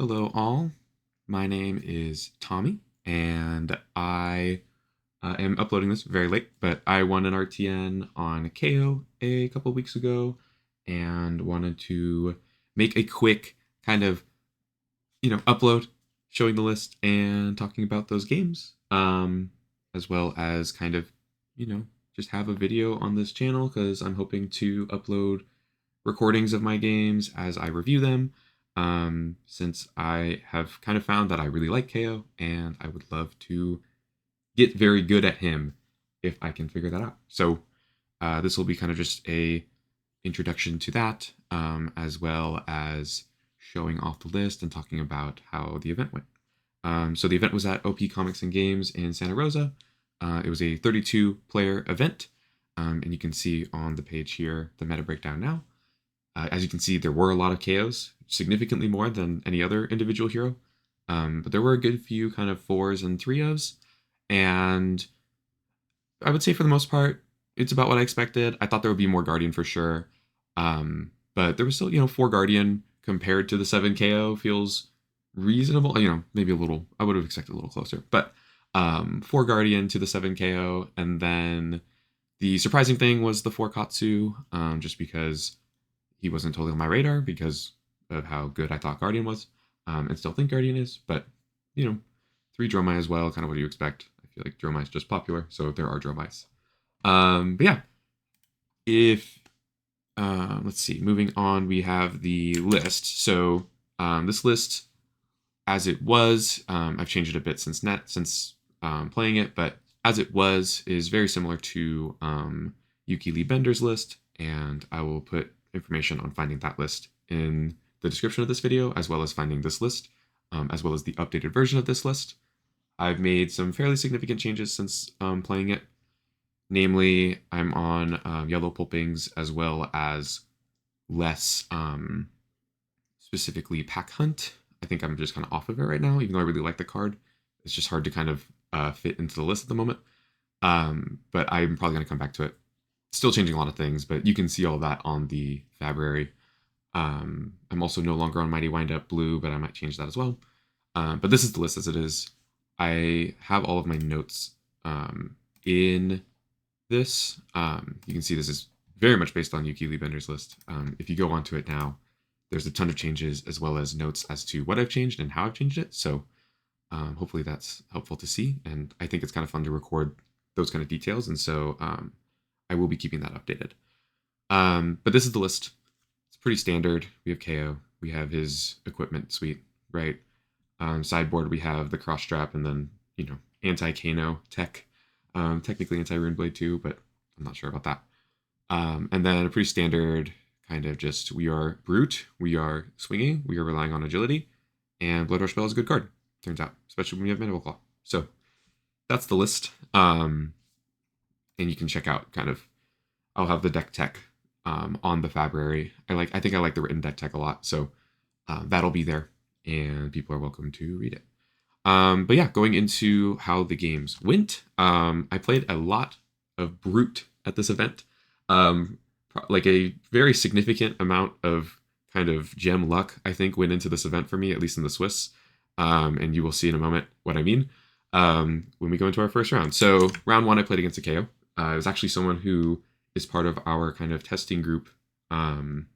Hello, all. My name is Tommy, and I am uploading this very late, but I won an RTN on Kayo a couple weeks ago and wanted to make a quick kind of, upload showing the list and talking about those games, as well as kind of, you know, just have a video on this channel because I'm hoping to upload recordings of my games as I review them. Since I have kind of found that I really like KO and I would love to get very good at him if I can figure that out. So this will be kind of just a introduction to that, as well as showing off the list and talking about how the event went. So the event was at OP Comics and Games in Santa Rosa. It was a 32 player event, and you can see on the page here the meta breakdown now. As you can see, there were a lot of KOs, significantly more than any other individual hero. But there were a good few kind of fours and three ofs. And I would say for the most part, it's about what I expected. I thought there would be more Guardian for sure. But there was still, four Guardian compared to the 7 KO feels reasonable. Maybe a little, I would have expected a little closer. But four Guardian to the 7 KO. And then the surprising thing was the 4 Katsu, just because he wasn't totally on my radar because of how good I thought Guardian was, and still think Guardian is. But 3 Dromai as well. Kind of what do you expect? I feel like Dromai is just popular, so there are Dromais. But yeah, if let's see, moving on, we have the list. So this list, as it was, I've changed it a bit since playing it, but as it was is very similar to Yuki Lee Bender's list, and I will put information on finding that list in the description of this video, as well as finding this list, as well as the updated version of this list. I've made some fairly significant changes since playing it. Namely, I'm on yellow pulpings as well as less specifically pack hunt. I think I'm just kind of off of it right now, even though I really like the card. It's just hard to kind of fit into the list at the moment. But I'm probably going to come back to it. Still changing a lot of things, but you can see all that on the February. I'm also no longer on Mighty Wind Up Blue, but I might change that as well. But this is the list as it is. I have all of my notes in this. You can see this is very much based on Yuki Lee Bender's list. If you go onto it now, there's a ton of changes as well as notes as to what I've changed and how I've changed it. So hopefully that's helpful to see. And I think it's kind of fun to record those kind of details. And so I will be keeping that updated. But this is the list. It's pretty standard. We have KO. We have his equipment suite, right? Sideboard, we have the cross strap and then, anti-Kano tech. Technically anti-Rune Blade too, but I'm not sure about that. And then a pretty standard kind of just, we are brute, we are swinging, we are relying on agility, and Blood Rush Spell is a good card, turns out, especially when you have Mandible Claw. So that's the list. And you can check out kind of, I'll have the deck tech on the February. I think I like the written deck tech a lot, so that'll be there, and people are welcome to read it. But yeah, going into how the games went, I played a lot of Brute at this event. Like a very significant amount of kind of gem luck, I think, went into this event for me, at least in the Swiss. And you will see in a moment what I mean when we go into our first round. So round 1, I played against a KO. It was actually someone who is part of our kind of testing group and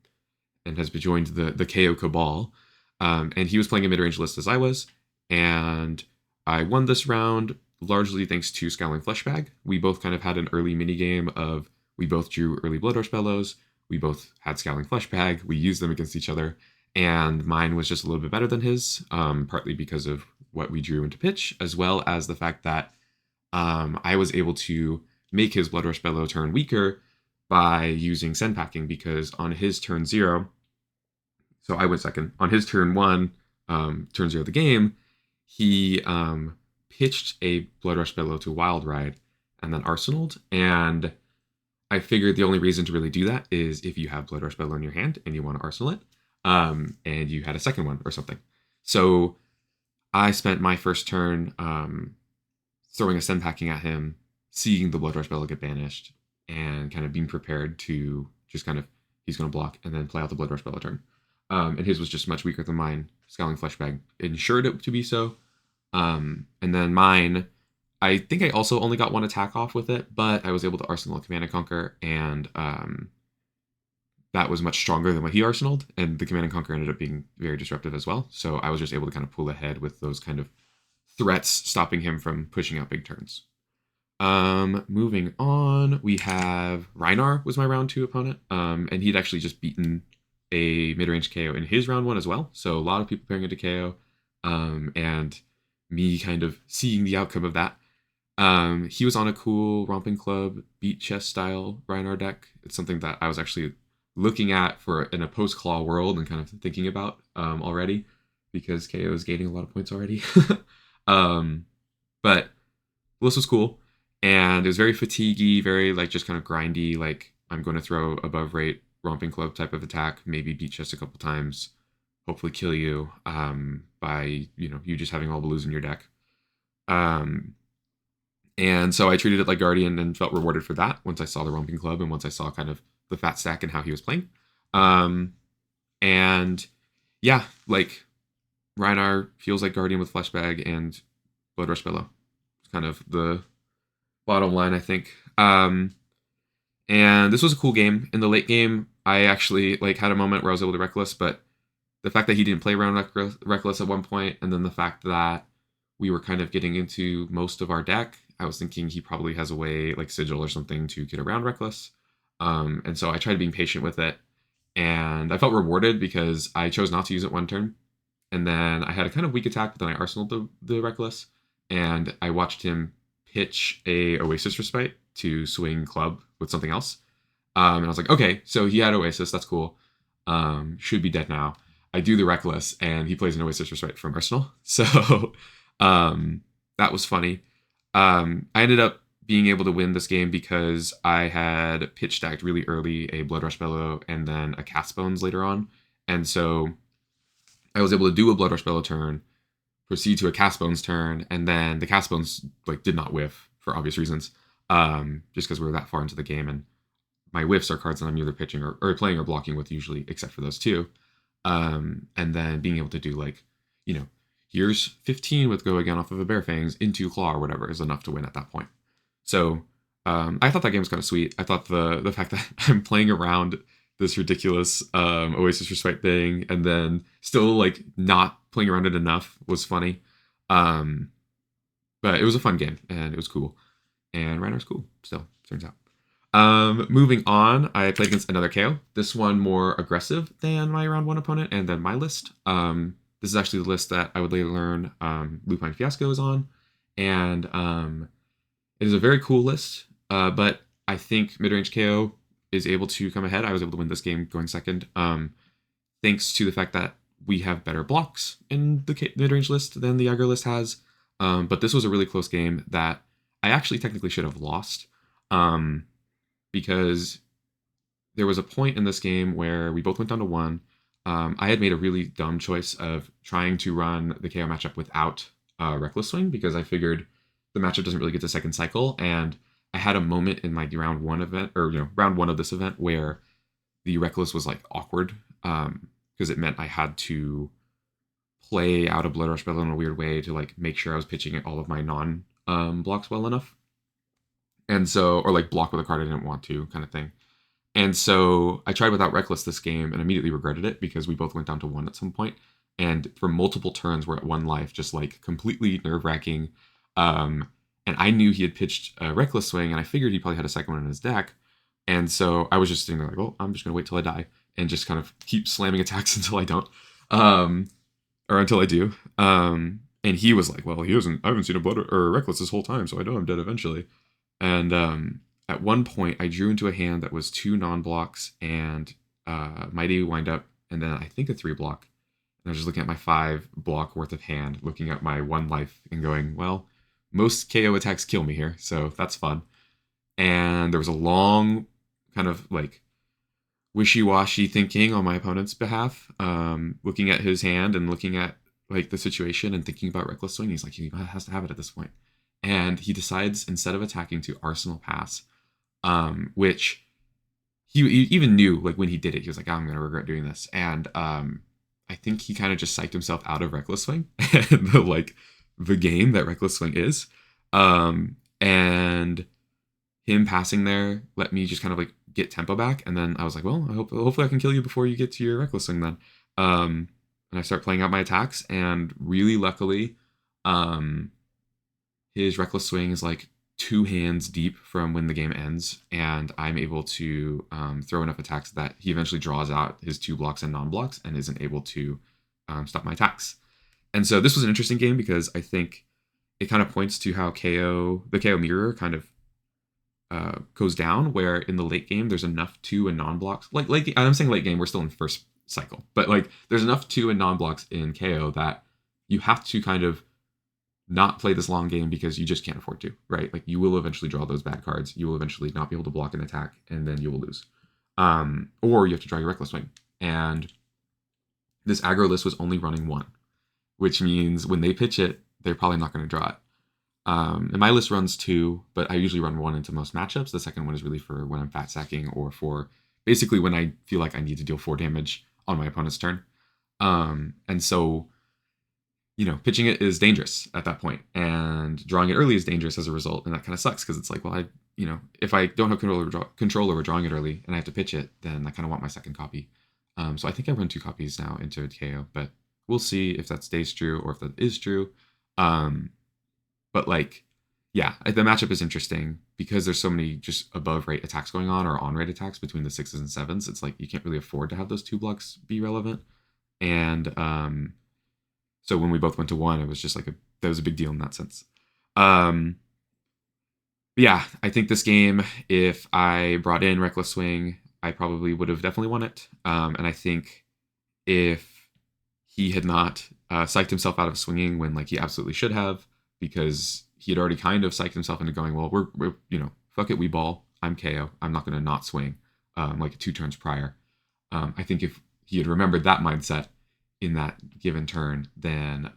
has joined the KO Cabal. And he was playing a mid-range list as I was. And I won this round largely thanks to Scowling Fleshbag. We both kind of had an early minigame of, we both drew early Blood Rush Bellows. We both had Scowling Fleshbag. We used them against each other. And mine was just a little bit better than his, partly because of what we drew into pitch, as well as the fact that I was able to make his Blood Rush Bellow turn weaker by using Send Packing, because on his turn 0, so I went second. On his turn 1, turn 0 of the game, he pitched a Blood Rush Bellow to Wild Ride and then arsenaled. And I figured the only reason to really do that is if you have Blood Rush Bellow in your hand and you want to arsenal it, and you had a second one or something. So I spent my first turn throwing a Send Packing at him, seeing the Blood Rush Bellow get banished, and kind of being prepared to just kind of, he's going to block and then play out the Blood Rush Bellow turn. and his was just much weaker than mine. Scowling Fleshbag ensured it to be so. And then mine, I think I also only got one attack off with it, but I was able to Arsenal Command and Conquer, and that was much stronger than what he arsenaled, and the Command and Conquer ended up being very disruptive as well. So I was just able to kind of pull ahead with those kind of threats, stopping him from pushing out big turns. Moving on, we have Reinar was my round 2 opponent, and he'd actually just beaten a mid-range KO in his round 1 as well. So a lot of people pairing into KO, and me kind of seeing the outcome of that. He was on a cool Romping Club beat chest style Reinar deck. It's something that I was actually looking at for in a post-claw world and kind of thinking about already, because KO is gaining a lot of points already. But the list was cool, and it was very fatiguey, very like just kind of grindy, like I'm going to throw above rate Romping Club type of attack, maybe beat chest a couple times, hopefully kill you by you just having all blues in your deck. And so I treated it like Guardian and felt rewarded for that once I saw the Romping Club and once I saw kind of the fat stack and how he was playing. And yeah, like Reinar feels like Guardian with Fleshbag and Blood Rush Bellow. It's kind of the bottom line, I think. And this was a cool game. In the late game, I actually like had a moment where I was able to Reckless, but the fact that he didn't play around Reckless at one point, and then the fact that we were kind of getting into most of our deck, I was thinking he probably has a way, like Sigil or something, to get around Reckless. And so I tried being patient with it, and I felt rewarded because I chose not to use it one turn. And then I had a kind of weak attack, but then I arsenaled the Reckless, and I watched him pitch a Oasis Respite to swing Club with something else. And I was like, okay, so he had Oasis, that's cool. Should be dead now. I do the Reckless, and he plays an Oasis Respite from Arsenal. So that was funny. I ended up being able to win this game because I had pitch stacked really early a Blood Rush Bellow and then a Cast Bones later on. And so I was able to do a Blood Rush Bellow turn, proceed to a Cast Bones turn, and then the Cast Bones like did not whiff for obvious reasons, just because we were that far into the game, and my whiffs are cards that I'm either pitching or playing or blocking with usually, except for those two. And then being able to do like, here's 15 with Go Again off of a Bear Fangs into Claw or whatever is enough to win at that point. So I thought that game was kind of sweet. I thought the fact that I'm playing around this ridiculous Oasis Respite thing and then still like not playing around it enough was funny. But it was a fun game and it was cool. And Reinar's cool still, turns out. Moving on, I played against another KO. This one more aggressive than my round 1 opponent and then my list. This is actually the list that I would later learn Lupine Fiasco is on. And it is a very cool list, but I think midrange KO is able to come ahead. I was able to win this game going second, thanks to the fact that we have better blocks in the midrange list than the aggro list has. But this was a really close game that I actually technically should have lost, because there was a point in this game where we both went down to 1. I had made a really dumb choice of trying to run the KO matchup without Reckless Swing because I figured the matchup doesn't really get to second cycle, and I had a moment in my round 1 event, or round 1 of this event, where the Reckless was like awkward because it meant I had to play out a Blood Rush Bellow in a weird way to like make sure I was pitching all of my non blocks well enough, and so or like block with a card I didn't want to kind of thing. And so I tried without Reckless this game and immediately regretted it because we both went down to 1 at some point. And for multiple turns, we're at 1 life, just like completely nerve-wracking. And I knew he had pitched a Reckless Swing, and I figured he probably had a second one in his deck. And so I was just sitting there like, well, I'm just going to wait till I die and just kind of keep slamming attacks until I don't, or until I do. And he was like, well, I haven't seen a Blood or Reckless this whole time, so I know I'm dead eventually. And at one point, I drew into a hand that was 2 non-blocks and Mighty Wind Up, and then I think a 3-block. And I was just looking at my 5-block worth of hand, looking at my 1 life and going, well, most KO attacks kill me here, so that's fun. And there was a long kind of like wishy-washy thinking on my opponent's behalf, looking at his hand and looking at like the situation and thinking about Reckless Swing. He's like, he has to have it at this point. And he decides, instead of attacking, to Arsenal Pass, which he even knew, like when he did it, he was like, oh, I'm going to regret doing this. And I think he kind of just psyched himself out of Reckless Swing and the game that Reckless Swing is. And him passing there let me just kind of like get tempo back, and then I was like, well, hopefully I can kill you before you get to your Reckless Swing then. And I start playing out my attacks, and really luckily, his Reckless Swing is like 2 hands deep from when the game ends, and I'm able to throw enough attacks that he eventually draws out his 2 blocks and non-blocks and isn't able to stop my attacks. And so this was an interesting game because I think it kind of points to how the KO mirror kind of goes down, where in the late game there's enough 2 and non-blocks. Like late, I'm saying late game, we're still in first cycle, but like there's enough 2 and non-blocks in KO that you have to kind of not play this long game because you just can't afford to, right? Like you will eventually draw those bad cards. You will eventually not be able to block an attack, and then you will lose. Or you have to draw your Reckless Swing. And this aggro list was only running 1, which means when they pitch it, they're probably not going to draw it. And my list runs 2, but I usually run 1 into most matchups. The second one is really for when I'm fat sacking, or for basically when I feel like I need to deal 4 damage on my opponent's turn. And so, pitching it is dangerous at that point, and drawing it early is dangerous as a result. And that kind of sucks because it's like, well, if I don't have control over drawing it early and I have to pitch it, then I kind of want my second copy. So I think I run 2 copies now into KO, but we'll see if that stays true or if that is true. But the matchup is interesting because there's so many just above rate attacks going on, or on rate attacks between the 6s and 7s. It's like you can't really afford to have those 2 blocks be relevant. And so when we both went to 1, it was just that was a big deal in that sense. I think this game, if I brought in Reckless Swing, I probably would have definitely won it. And I think if he had not psyched himself out of swinging when he absolutely should have, because he had already kind of psyched himself into going, well, we're fuck it, we ball. I'm KO. I'm not going to not swing 2 turns prior. I think if he had remembered that mindset in that given turn, then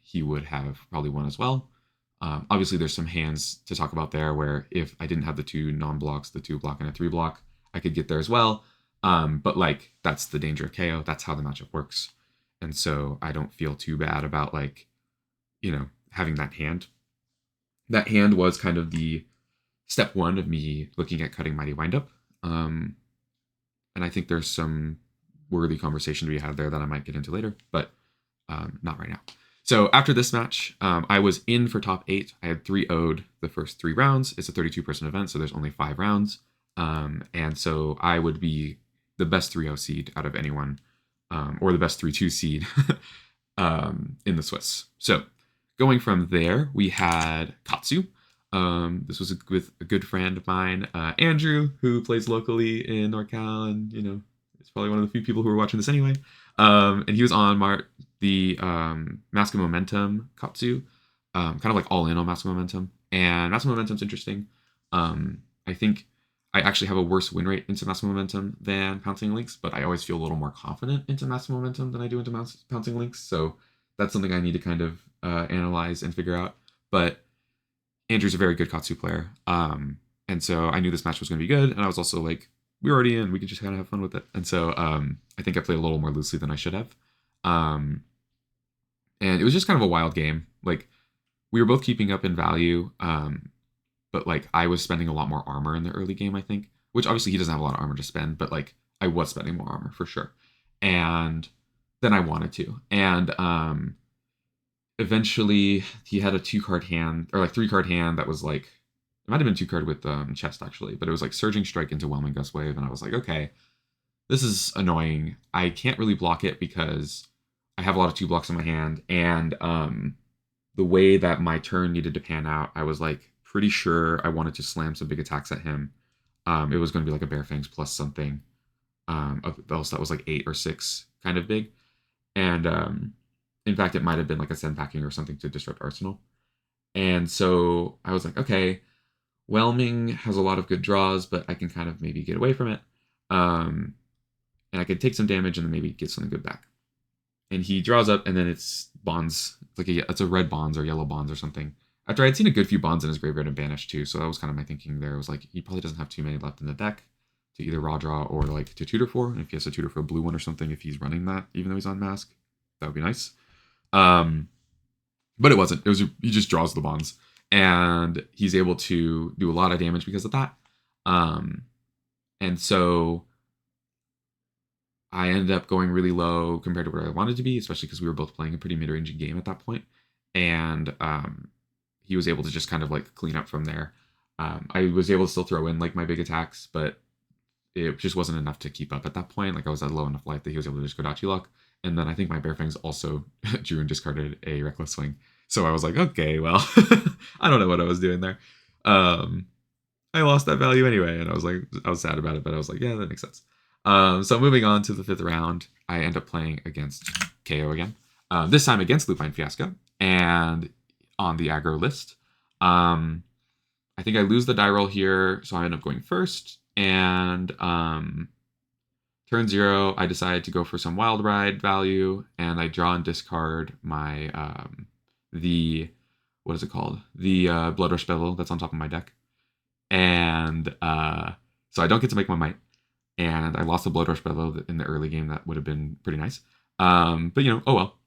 he would have probably won as well. Obviously, there's some hands to talk about there where if I didn't have the 2 non-blocks, the 2 block and a 3 block, I could get there as well. But that's the danger of KO. That's how the matchup works. And so I don't feel too bad about having that hand. That hand was kind of the step 1 of me looking at cutting Mighty Windup. And I think there's some worthy conversation to be had there that I might get into later, but not right now. So after this match, I was in for top 8. I had 3 owed the first 3 rounds. It's a 32-person event, so there's only 5 rounds. And so I would be the best 3-0 seed out of anyone, or the best 3-2 seed in the Swiss. So going from there, we had Katsu. This was with a good friend of mine, Andrew, who plays locally in NorCal, and it's probably one of the few people who are watching this anyway. And he was on the Mask of Momentum Katsu, kind of all in on Mask of Momentum. And Mask of Momentum's interesting. I think I actually have a worse win rate into Mask of Momentum than Pouncing Links, but I always feel a little more confident into Mask of Momentum than I do into Pouncing Links. So that's something I need to kind of analyze and figure out. But Andrew's a very good Katsu player. And so I knew this match was going to be good. And I was also like, we're already in. We can just kind of have fun with it. And so I think I played a little more loosely than I should have. And it was just kind of a wild game. We were both keeping up in value. But I was spending a lot more armor in the early game, I think. Which obviously he doesn't have a lot of armor to spend. But I was spending more armor for sure. And then I wanted to. And eventually he had a 2-card hand, or 3-card hand that was it might have been 2-card with chest actually, but it was Surging Strike into Whelming Gust Wave, and I was like, okay, this is annoying. I can't really block it because I have a lot of 2 blocks in my hand, and the way that my turn needed to pan out, I was pretty sure I wanted to slam some big attacks at him. It was going to be a Bear Fangs plus something else that was 8 or 6 kind of big, and in fact, it might have been a Send Packing or something to disrupt Arsenal. And so I was like, okay, Whelming has a lot of good draws, but I can kind of maybe get away from it. And I could take some damage and then maybe get something good back. And he draws up, and then it's Bonds. It's a red Bonds or yellow Bonds or something. After I'd seen a good few Bonds in his graveyard and banished too, so that was kind of my thinking there. It was he probably doesn't have too many left in the deck. to either raw draw or like to tutor for. And if he has to tutor for a blue one or something, if he's running that, even though he's on mask, that would be nice. But it wasn't. It was he just draws the bonds, and he's able to do a lot of damage because of that. And so I ended up going really low compared to where I wanted to be, especially because we were both playing a pretty mid-range game at that point. And he was able to just kind of like clean up from there. I was able to still throw in like my big attacks, but it just wasn't enough to keep up at that point. Like I was at low enough life that he was able to just go Dachi Lock. And then I think my Bear Fangs also drew and discarded a Reckless Swing. So I was like, okay, well, I don't know what I was doing there. I lost that value anyway, and I was sad about it, but I was like, yeah, that makes sense. So moving on to the 5th round, I end up playing against Kayo again. This time against Lupine Fiasco, and on the aggro list. I think I lose the die roll here, so I end up going first. And turn 0, I decide to go for some Wild Ride value, and I draw and discard my what is it called? The Blood Rush Bevel that's on top of my deck. And so I don't get to make my might. And I lost the Blood Rush Bevel in the early game. That would have been pretty nice. But, oh well.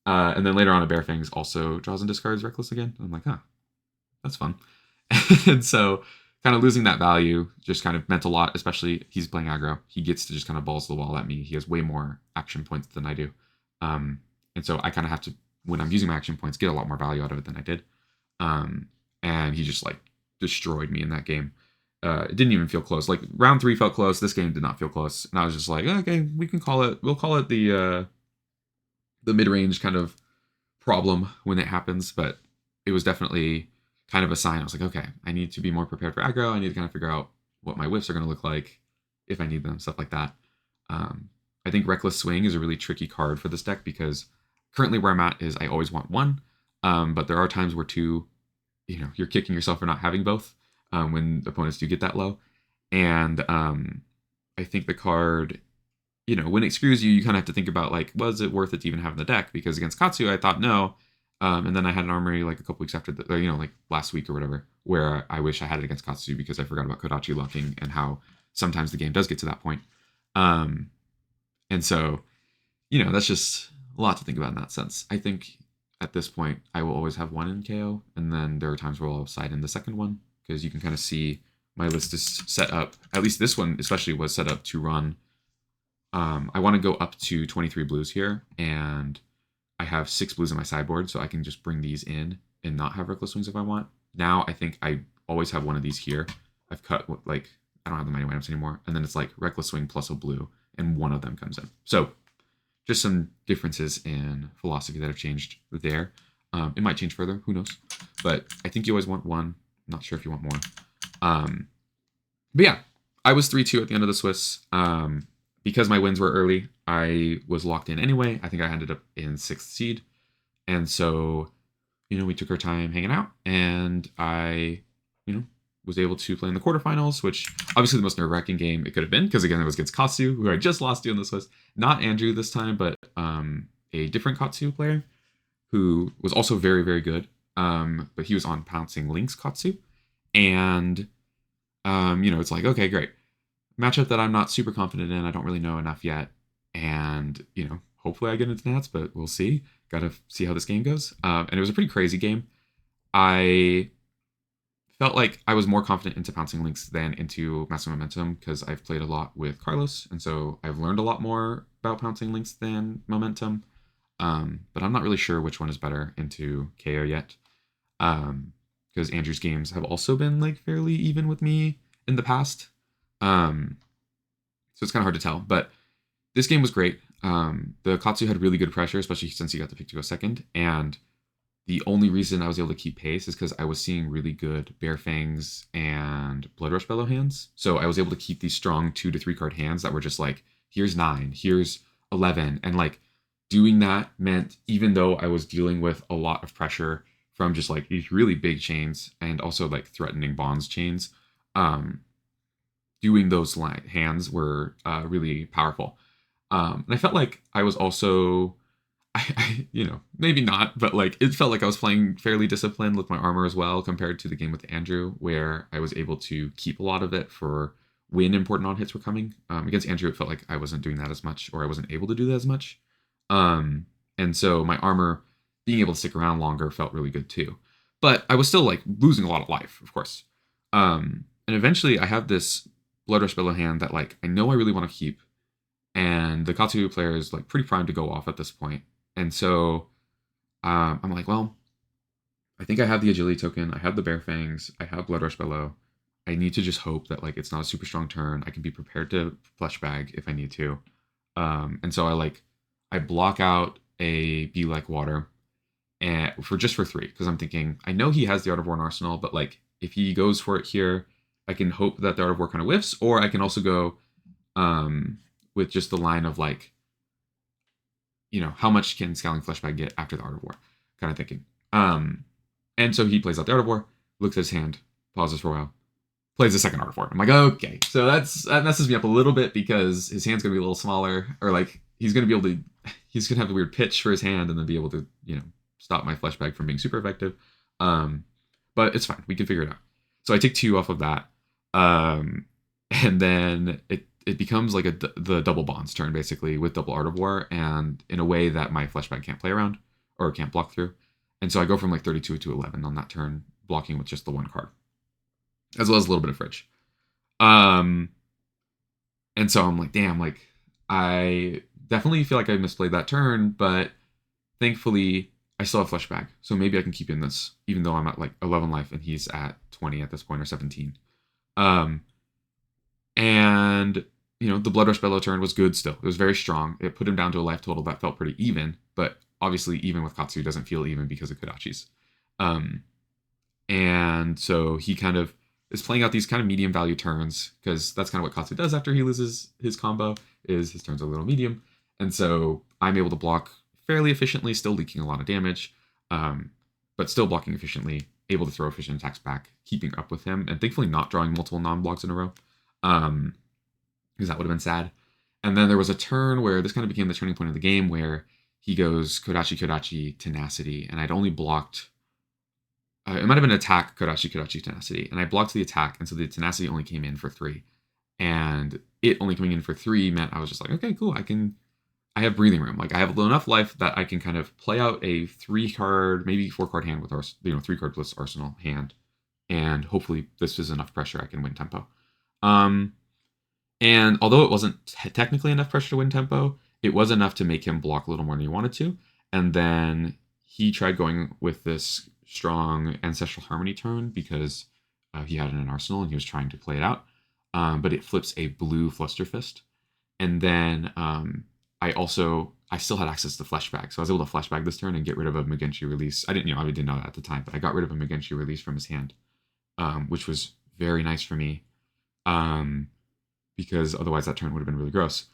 And then later on, a Bear Fangs also draws and discards Reckless again. I'm like, that's fun. And so kind of losing that value just kind of meant a lot, especially he's playing aggro. He gets to just kind of balls the wall at me. He has way more action points than I do. And so I kind of have to, when I'm using my action points, get a lot more value out of it than I did. And he just like destroyed me in that game. It didn't even feel close. Like round 3 felt close. This game did not feel close. And I was just like, okay, we'll call it the mid-range kind of problem when it happens. But it was definitely kind of a sign. I was like, okay, I need to be more prepared for aggro. I need to kind of figure out what my whiffs are going to look like if I need them, stuff like that. I think Reckless Swing is a really tricky card for this deck because currently where I'm at is I always want 1. But there are times where 2, you're kicking yourself for not having both. When opponents do get that low. And I think the card, when it screws you, you kind of have to think about, like, was it worth it to even have in the deck? Because against Katsu, I thought no. And then I had an armory like a couple weeks after, like last week or whatever, where I wish I had it against Katsu because I forgot about Kodachi locking and how sometimes the game does get to that point. And so, that's just a lot to think about in that sense. I think at this point, I will always have 1 in KO. And then there are times where I'll side in the second one. Because you can kind of see my list is set up, at least this one especially was set up to run. I want to go up to 23 blues here, and I have 6 blues in my sideboard, so I can just bring these in and not have Reckless Swings if I want. Now I think I always have one of these here. I've cut, I don't have the many items anymore, and then it's like Reckless Swing plus a blue, and one of them comes in. So just some differences in philosophy that have changed there. It might change further, who knows? But I think you always want 1. Not sure if you want more. But yeah, I was 3-2 at the end of the Swiss. Because my wins were early, I was locked in anyway. I think I ended up in 6th seed. And so, we took our time hanging out. And I, was able to play in the quarterfinals, which obviously the most nerve-wracking game it could have been. Because again, it was against Katsu, who I just lost to in the Swiss. Not Andrew this time, but a different Katsu player who was also very, very good. But he was on Pouncing Link's Katsu. And, it's like, okay, great. Matchup that I'm not super confident in. I don't really know enough yet. And, hopefully I get into Nats, but we'll see. Got to see how this game goes. And it was a pretty crazy game. I felt like I was more confident into Pouncing Links than into Master Momentum because I've played a lot with Carlos. And so I've learned a lot more about Pouncing Links than Momentum. But I'm not really sure which one is better into KO yet. Because Andrew's games have also been fairly even with me in the past. So it's kind of hard to tell, but this game was great. The Katsu had really good pressure, especially since he got the pick to go second. And the only reason I was able to keep pace is because I was seeing really good Bear Fangs and Blood Rush Bellow hands. So I was able to keep these strong 2 to 3 card hands that were just here's 9, here's 11. And doing that meant, even though I was dealing with a lot of pressure from just these really big chains and also threatening bonds chains, doing those hands were really powerful. And I felt like I was also, maybe not, but it felt like I was playing fairly disciplined with my armor as well compared to the game with Andrew, where I was able to keep a lot of it for when important on hits were coming. Against Andrew, it felt like I wasn't doing that as much, or I wasn't able to do that as much. And so my armor being able to stick around longer felt really good too. But I was still like losing a lot of life, of course. And eventually I have this Blood Rush Bellow hand that like I know I really want to keep. And the Katsu player is like pretty primed to go off at this point. And so I'm like, well, I think I have the agility token, I have the Bear Fangs, I have Blood Rush Bellow. I need to just hope that like it's not a super strong turn. I can be prepared to flesh bag if I need to. And so I block out a Be Like Water and for 3, because I'm thinking I know he has the Art of War in Arsenal, but like if he goes for it here, I can hope that the Art of War kind of whiffs, or I can also go with just the line of like, how much can Scowling Fleshbag get after the Art of War, kind of thinking. And so he plays out the Art of War, looks at his hand, pauses for a while, plays the second Art of War. I'm like, okay, so that messes me up a little bit because his hand's gonna be a little smaller, or like he's gonna have a weird pitch for his hand and then be able to stop my Fleshbag from being super effective. But it's fine, we can figure it out. So I take 2 off of that, and then it becomes like the double bonds turn basically with double Art of War, and in a way that my Fleshbag can't play around or can't block through. And so I go from like 32 to 11 on that turn, blocking with just the 1 card, as well as a little bit of fridge. And so I'm like, damn, like I definitely feel like I misplayed that turn, but thankfully I still have Fleshbag, so maybe I can keep in this, even though I'm at like 11 life and he's at 20 at this point, or 17. And the Blood Rush Bellow turn was good still. It was very strong. It put him down to a life total that felt pretty even, but obviously even with Katsu doesn't feel even because of Kodachi's. And so he kind of is playing out these kind of medium value turns, because that's kind of what Katsu does after he loses his combo, is his turns are a little medium. And so I'm able to block fairly efficiently, still leaking a lot of damage, but still blocking efficiently, able to throw efficient attacks back, keeping up with him, and thankfully not drawing multiple non-blocks in a row, because that would have been sad. And then there was a turn where this kind of became the turning point of the game, where he goes Kodachi, Tenacity, and I'd only blocked, it might have been attack, Kodachi, Tenacity, and I blocked the attack, and so the Tenacity only came in for 3. And it only coming in for 3 meant I was just like, okay, cool, I have breathing room. Like I have enough life that I can kind of play out a 3-card, maybe 4-card hand with 3-card plus Arsenal hand, and hopefully this is enough pressure I can win tempo. And although it wasn't technically enough pressure to win tempo, it was enough to make him block a little more than he wanted to. And then he tried going with this strong Ancestral Harmony turn because he had an Arsenal and he was trying to play it out. But it flips a blue Flusterfist. And then I still had access to Fleshbag, so I was able to Fleshbag this turn and get rid of a Mugenshi release. I didn't know that at the time, but I got rid of a Mugenshi release from his hand, which was very nice for me, because otherwise that turn would have been really gross,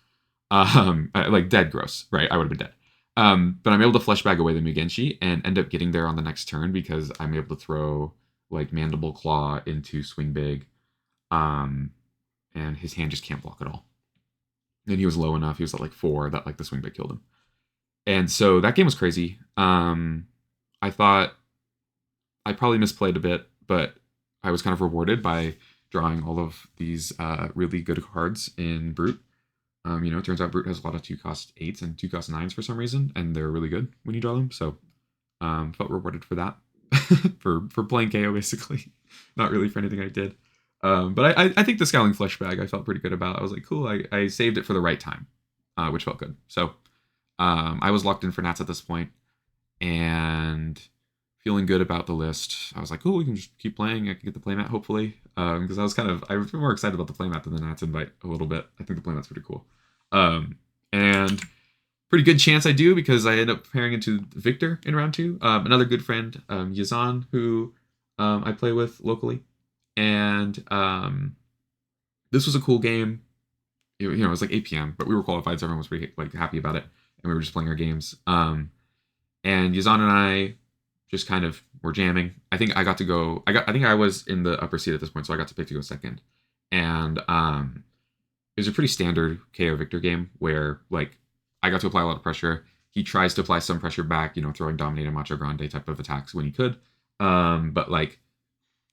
like dead gross, right? I would have been dead. But I'm able to Fleshbag away the Mugenshi and end up getting there on the next turn because I'm able to throw like Mandible Claw into Swing Big, and his hand just can't block at all. And he was low enough. He was at like 4 that like the Swing Big killed him. And so that game was crazy. I thought I probably misplayed a bit, but I was kind of rewarded by drawing all of these really good cards in Brute. It turns out Brute has a lot of 2-cost 8s and 2-cost 9s for some reason, and they're really good when you draw them. So felt rewarded for that, for playing Kayo basically. Not really for anything I did. But I think the Scowling Fleshbag I felt pretty good about. I was like, cool, I saved it for the right time, which felt good. So I was locked in for Nats at this point, and feeling good about the list. I was like, cool, we can just keep playing. I can get the playmat, hopefully. Because I was more excited about the playmat than the Nats invite a little bit. I think the playmat's pretty cool. And pretty good chance I do, because I end up pairing into Victor in round 2. Another good friend, Yazan, who I play with locally. And this was a cool game. It was like 8 p.m., but we were qualified, so everyone was pretty like happy about it, and we were just playing our games. And Yazan and I just kind of were jamming. I think I got to go. I think I was in the upper seat at this point, so I got to pick to go second. And it was a pretty standard KO Victor game where like I got to apply a lot of pressure. He tries to apply some pressure back, throwing Dominate and Macho Grande type of attacks when he could. But like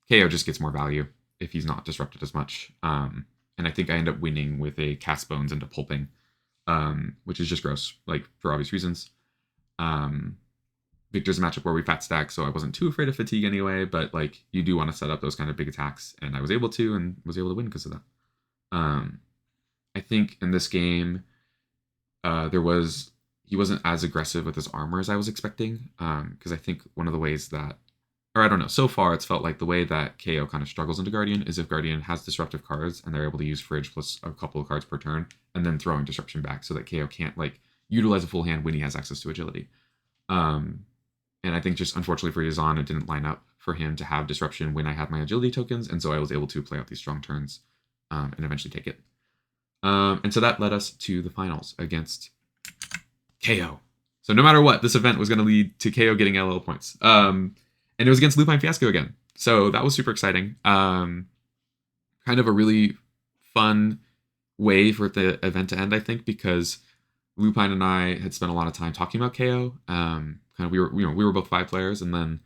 KO just gets more value if he's not disrupted as much. and I think I end up winning with a cast bones into pulping, which is just gross, like for obvious reasons. Um, Victor's a matchup where we fat stack, so I wasn't too afraid of fatigue anyway. But like you do want to set up those kind of big attacks, and I was able to, and was able to win because of that. I think in this game, he wasn't as aggressive with his armor as I was expecting. Because I think one of the ways that, or I don't know, so far it's felt like the way that Kayo kind of struggles into Guardian is if Guardian has disruptive cards and they're able to use Fridge plus a couple of cards per turn, and then throwing disruption back so that Kayo can't like utilize a full hand when he has access to agility. And I think just unfortunately for Yazan, it didn't line up for him to have disruption when I had my agility tokens, and so I was able to play out these strong turns and eventually take it. And so that led us to the finals against Kayo. So no matter what, this event was going to lead to Kayo getting LL points. And it was against Lupine Fiasco again. So that was super exciting. Kind of a really fun way for the event to end, I think, because Lupine and I had spent a lot of time talking about Kayo. We were both 5 players, and then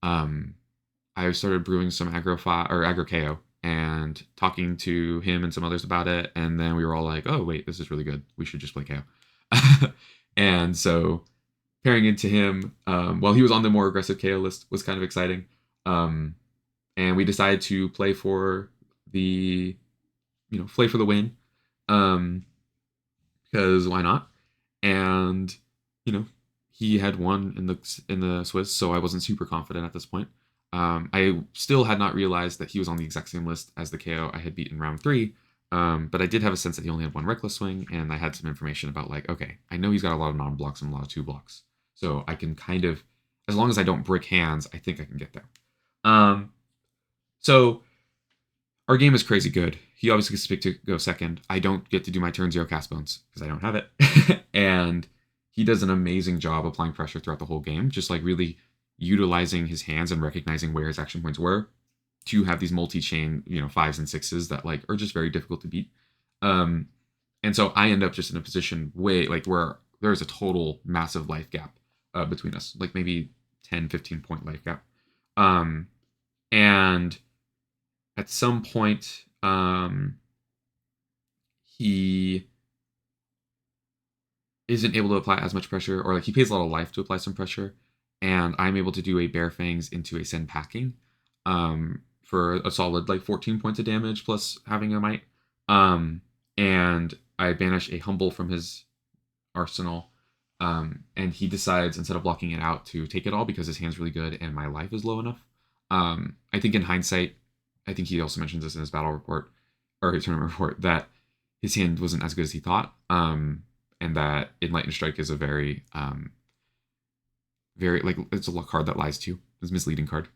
I started brewing some aggro Kayo and talking to him and some others about it, and then we were all like, oh wait, this is really good, we should just play Kayo. And so pairing into him while he was on the more aggressive Kayo list was kind of exciting. And we decided to play for the win, because why not? And he had won in the Swiss, so I wasn't super confident at this point. I still had not realized that he was on the exact same list as the KO I had beat in round 3. But I did have a sense that he only had 1 Reckless Swing, and I had some information about like, okay, I know he's got a lot of non-blocks and a lot of 2 blocks. So I can kind of, as long as I don't brick hands, I think I can get there. So our game is crazy good. He obviously gets to pick to go second. I don't get to do my turn 0 cast bones because I don't have it. And he does an amazing job applying pressure throughout the whole game, just like really utilizing his hands and recognizing where his action points were to have these multi-chain, 5s and 6s that like are just very difficult to beat. And so I end up just in a position where there's a total massive life gap between us, like maybe 10, 15 point life gap. And at some point, he isn't able to apply as much pressure, or like he pays a lot of life to apply some pressure, and I'm able to do a Bare Fangs into a Send Packing for a solid like 14 points of damage plus having a Might. And I banish a Humble from his arsenal, and he decides, instead of blocking it out, to take it all because his hand's really good and my life is low enough. I think in hindsight, I think he also mentions this in his battle report, or his tournament report, that his hand wasn't as good as he thought, and that Enlightened Strike is a very like, it's a card that lies to you. It's a misleading card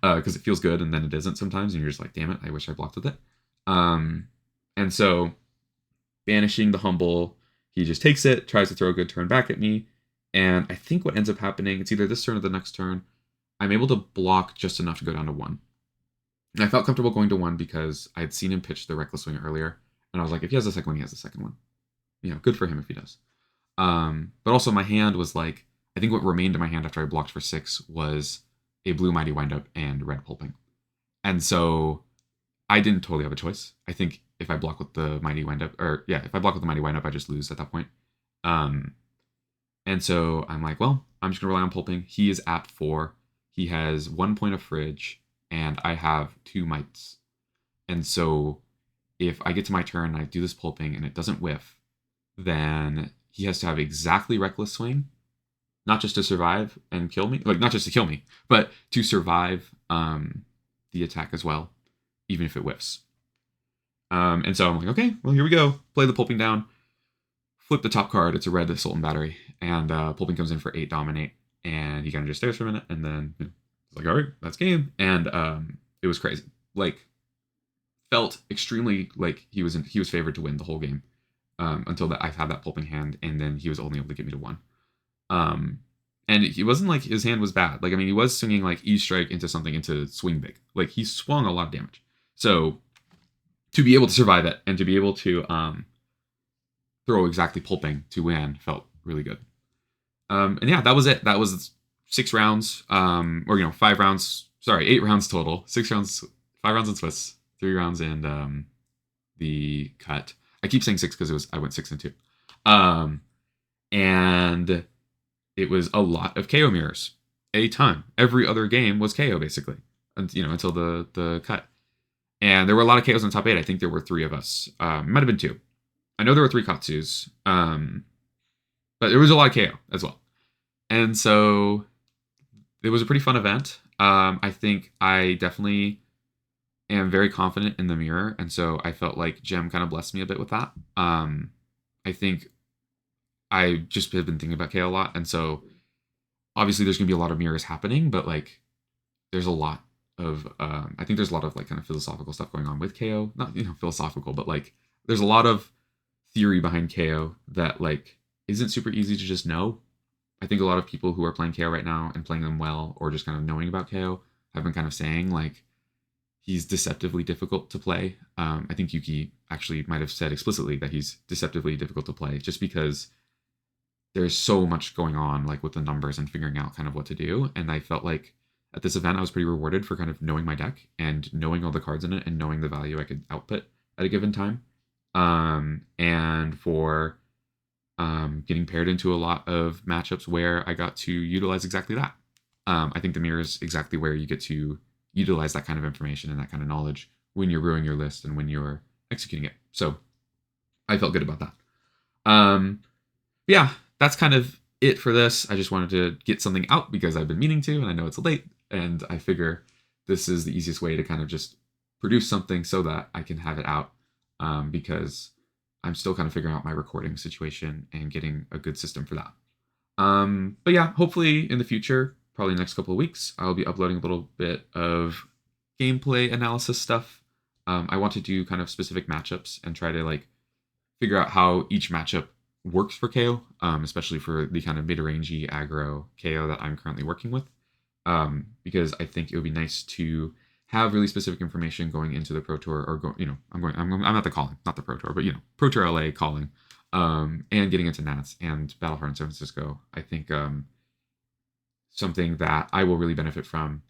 because it feels good and then it isn't sometimes, and you're just like, damn it, I wish I blocked with it. And so banishing the Humble, he just takes it, tries to throw a good turn back at me, and I think what ends up happening, it's either this turn or the next turn, I'm able to block just enough to go down to 1. And I felt comfortable going to 1 because I had seen him pitch the Reckless Swing earlier, and I was like, if he has the second one, he has the second one. Good for him if he does. But also my hand was like, I think what remained in my hand after I blocked for 6 was a blue Mighty Windup and red Pulping. And so I didn't totally have a choice. I think if I block with the Mighty Windup, I just lose at that point. And so I'm like, well, I'm just going to rely on Pulping. He is at 4. He has 1 point of Fridge, and I have 2 Mights. And so if I get to my turn and I do this Pulping and it doesn't whiff, then he has to have exactly Reckless Swing, not just to survive and kill me, like not just to kill me, but to survive the attack as well, even if it whiffs. And so I'm like, okay, well, here we go. Play the Pulping down, flip the top card. It's a red Sultan Battery, and Pulping comes in for 8 Dominate, and he kind of just stares for a minute, and then it's like, all right, that's game. And it was crazy. Like, felt extremely like he was favored to win the whole game. Until I've had that Pulping hand, and then he was only able to get me to 1. And he wasn't like his hand was bad. Like, I mean, he was swinging like E-Strike into something into Swing Big. Like, he swung a lot of damage. So to be able to survive it and to be able to throw exactly Pulping to win felt really good. And yeah, that was it. That was 6 rounds, or 5 rounds. Sorry, 8 rounds total. 6 rounds, 5 rounds in Swiss, 3 rounds in the cut. I keep saying 6 because I went 6-2. Um, and it was a lot of KO mirrors, a ton. Every other game was KO basically, and until the cut. And there were a lot of KOs in the top 8. I think there were 3 of us. Might have been 2. I know there were 3 Katsus, but there was a lot of KO as well. And so it was a pretty fun event. I think I definitely am very confident in the mirror, and so I felt like Gem kind of blessed me a bit with that. I think I just have been thinking about KO a lot, and so obviously there's gonna be a lot of mirrors happening, but like there's a lot of I think there's a lot of like kind of philosophical stuff going on with KO. Not philosophical, but like there's a lot of theory behind KO that like isn't super easy to just know. I think a lot of people who are playing KO right now and playing them well, or just kind of knowing about KO, have been kind of saying like he's deceptively difficult to play. I think Yuki actually might have said explicitly that he's deceptively difficult to play, just because there's so much going on, like with the numbers and figuring out kind of what to do. And I felt like at this event, I was pretty rewarded for kind of knowing my deck and knowing all the cards in it and knowing the value I could output at a given time. And for getting paired into a lot of matchups where I got to utilize exactly that. I think the mirror is exactly where you get to utilize that kind of information and that kind of knowledge when you're brewing your list and when you're executing it. So I felt good about that. Yeah, that's kind of it for this. I just wanted to get something out because I've been meaning to, and I know it's late, and I figure this is the easiest way to kind of just produce something so that I can have it out, because I'm still kind of figuring out my recording situation and getting a good system for that. But yeah, hopefully in the future, probably the next couple of weeks, I'll be uploading a little bit of gameplay analysis stuff. I want to do kind of specific matchups and try to like figure out how each matchup works for KO, especially for the kind of mid-rangey aggro KO that I'm currently working with, because I think it would be nice to have really specific information going into the Pro Tour, or I'm at the calling, not the Pro Tour, but Pro Tour LA calling, and getting into Nats and Battlehard in San Francisco. I think something that I will really benefit from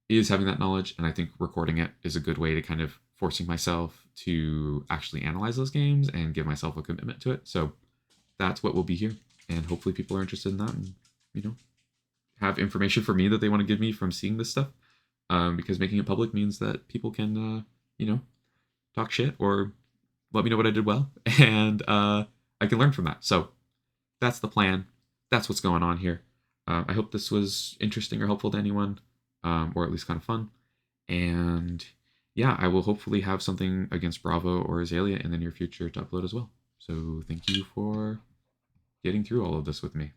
is having that knowledge, and I think recording it is a good way to kind of forcing myself to actually analyze those games and give myself a commitment to it. So that's what will be here, and hopefully people are interested in that, and have information for me that they want to give me from seeing this stuff, because making it public means that people can talk shit or let me know what I did well, and I can learn from that. So that's the plan. That's what's going on here. I hope this was interesting or helpful to anyone, or at least kind of fun. And yeah, I will hopefully have something against Bravo or Azalea in the near future to upload as well. So thank you for getting through all of this with me.